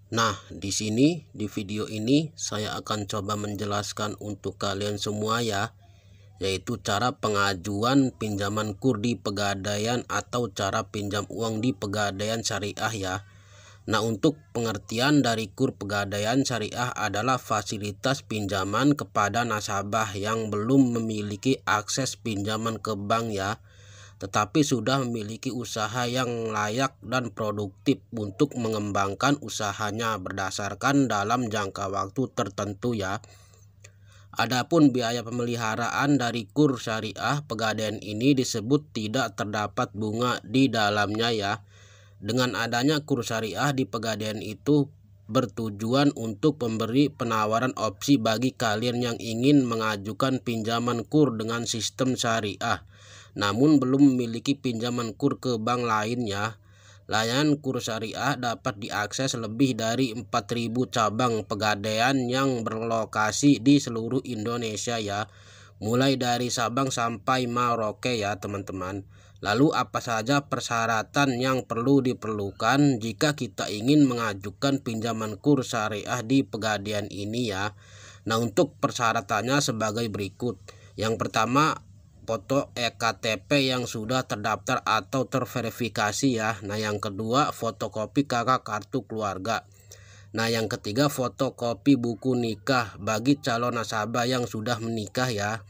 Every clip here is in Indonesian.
Nah, di sini di video ini saya akan coba menjelaskan untuk kalian semua ya, yaitu cara pengajuan pinjaman KUR di Pegadaian atau cara pinjam uang di Pegadaian Syariah ya. Nah, untuk pengertian dari KUR Pegadaian Syariah adalah fasilitas pinjaman kepada nasabah yang belum memiliki akses pinjaman ke bank ya, tetapi sudah memiliki usaha yang layak dan produktif untuk mengembangkan usahanya berdasarkan dalam jangka waktu tertentu ya. Adapun biaya pemeliharaan dari KUR Syariah Pegadaian ini disebut tidak terdapat bunga di dalamnya ya. Dengan adanya KUR Syariah di Pegadaian itu bertujuan untuk memberi penawaran opsi bagi kalian yang ingin mengajukan pinjaman KUR dengan sistem syariah, namun belum memiliki pinjaman KUR ke bank lainnya. Layanan KUR Syariah dapat diakses lebih dari 4.000 cabang Pegadaian yang berlokasi di seluruh Indonesia ya, mulai dari Sabang sampai Merauke ya teman-teman. Lalu apa saja persyaratan yang perlu diperlukan jika kita ingin mengajukan pinjaman KUR Syariah di Pegadaian ini ya? Nah, untuk persyaratannya sebagai berikut. Yang pertama, foto EKTP yang sudah terdaftar atau terverifikasi ya. Nah, yang kedua, fotokopi KK kartu keluarga. Nah, yang ketiga, fotokopi buku nikah bagi calon nasabah yang sudah menikah ya.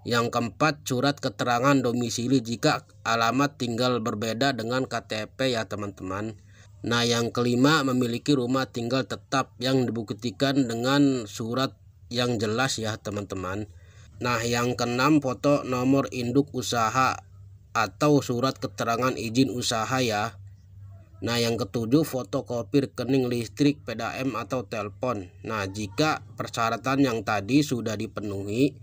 Yang keempat, surat keterangan domisili jika alamat tinggal berbeda dengan KTP ya teman-teman. Nah, yang kelima, memiliki rumah tinggal tetap yang dibuktikan dengan surat yang jelas ya teman-teman. Nah, yang keenam, foto nomor induk usaha atau surat keterangan izin usaha ya. Nah, yang ketujuh, fotokopi rekening listrik, PDAM atau telepon. Nah, jika persyaratan yang tadi sudah dipenuhi,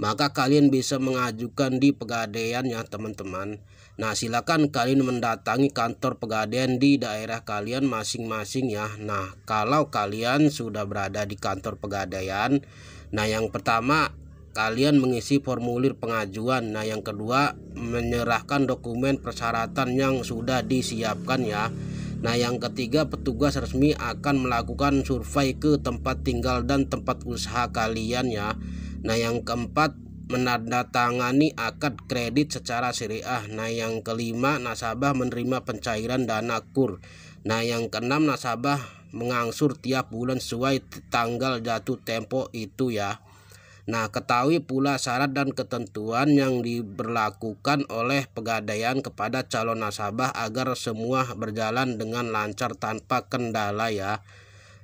maka kalian bisa mengajukan di Pegadaian ya teman-teman. Nah, silakan kalian mendatangi kantor Pegadaian di daerah kalian masing-masing ya. Nah, kalau kalian sudah berada di kantor Pegadaian, nah yang pertama kalian mengisi formulir pengajuan. Nah, yang kedua menyerahkan dokumen persyaratan yang sudah disiapkan ya. Nah, yang ketiga, petugas resmi akan melakukan survei ke tempat tinggal dan tempat usaha kalian ya. Nah, yang keempat, menandatangani akad kredit secara syariah. Nah, yang kelima, nasabah menerima pencairan dana KUR. Nah, yang keenam, nasabah mengangsur tiap bulan sesuai tanggal jatuh tempo itu ya. Nah, ketahui pula syarat dan ketentuan yang diberlakukan oleh Pegadaian kepada calon nasabah agar semua berjalan dengan lancar tanpa kendala ya.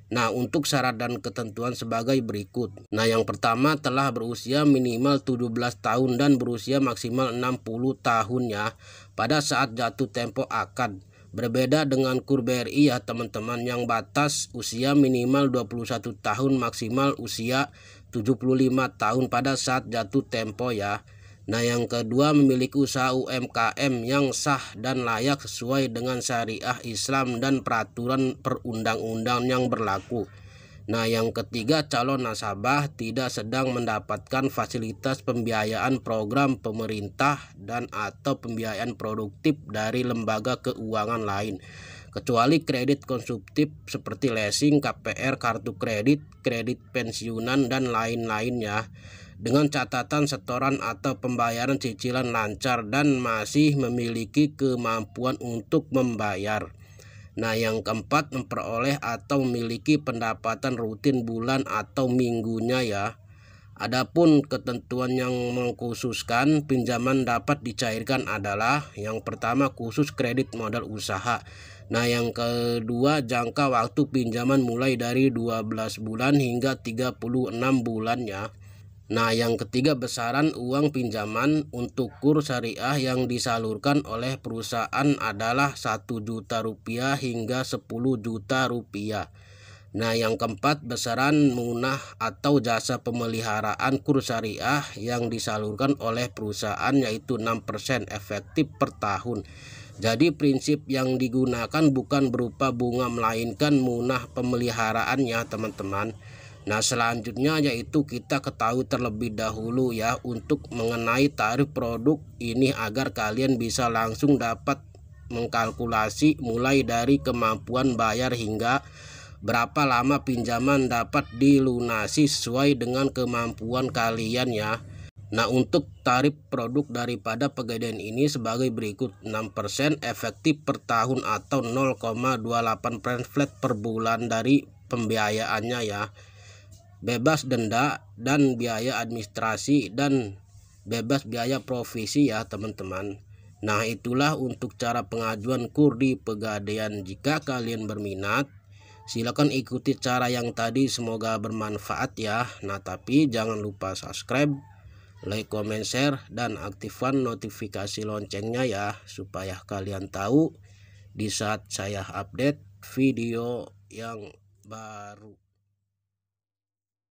Nah, untuk syarat dan ketentuan sebagai berikut. Nah, yang pertama, telah berusia minimal 17 tahun dan berusia maksimal 60 tahun ya pada saat jatuh tempo akad. Berbeda dengan KUR BRI ya teman-teman, yang batas usia minimal 21 tahun maksimal usia 75 tahun pada saat jatuh tempo ya. Nah, yang kedua, memiliki usaha UMKM yang sah dan layak sesuai dengan syariah Islam dan peraturan perundang-undang yang berlaku. Nah, yang ketiga, calon nasabah tidak sedang mendapatkan fasilitas pembiayaan program pemerintah dan atau pembiayaan produktif dari lembaga keuangan lain, kecuali kredit konsumtif seperti leasing, KPR, kartu kredit, kredit pensiunan, dan lain-lainnya, dengan catatan setoran atau pembayaran cicilan lancar dan masih memiliki kemampuan untuk membayar. Nah, yang keempat, memperoleh atau memiliki pendapatan rutin bulan atau minggunya ya. Adapun ketentuan yang mengkhususkan pinjaman dapat dicairkan adalah yang pertama, khusus kredit modal usaha. Nah, yang kedua, jangka waktu pinjaman mulai dari 12 bulan hingga 36 bulan ya. Nah, yang ketiga, besaran uang pinjaman untuk KUR Syariah yang disalurkan oleh perusahaan adalah 1 juta rupiah hingga 10 juta rupiah. Nah, yang keempat, besaran munah atau jasa pemeliharaan KUR Syariah yang disalurkan oleh perusahaan yaitu 6% efektif per tahun. Jadi prinsip yang digunakan bukan berupa bunga melainkan munah pemeliharaan ya teman-teman. Nah, selanjutnya yaitu kita ketahui terlebih dahulu ya untuk mengenai tarif produk ini agar kalian bisa langsung dapat mengkalkulasi mulai dari kemampuan bayar hingga berapa lama pinjaman dapat dilunasi sesuai dengan kemampuan kalian ya. Nah, untuk tarif produk daripada Pegadaian ini sebagai berikut: 6% efektif per tahun atau 0,28% flat per bulan dari pembiayaannya ya. Bebas denda dan biaya administrasi dan bebas biaya provisi ya teman-teman. Nah, itulah untuk cara pengajuan KUR di Pegadaian. Jika kalian berminat, silakan ikuti cara yang tadi, semoga bermanfaat ya. Nah, tapi jangan lupa subscribe, like, comment, share, dan aktifkan notifikasi loncengnya ya, supaya kalian tahu di saat saya update video yang baru.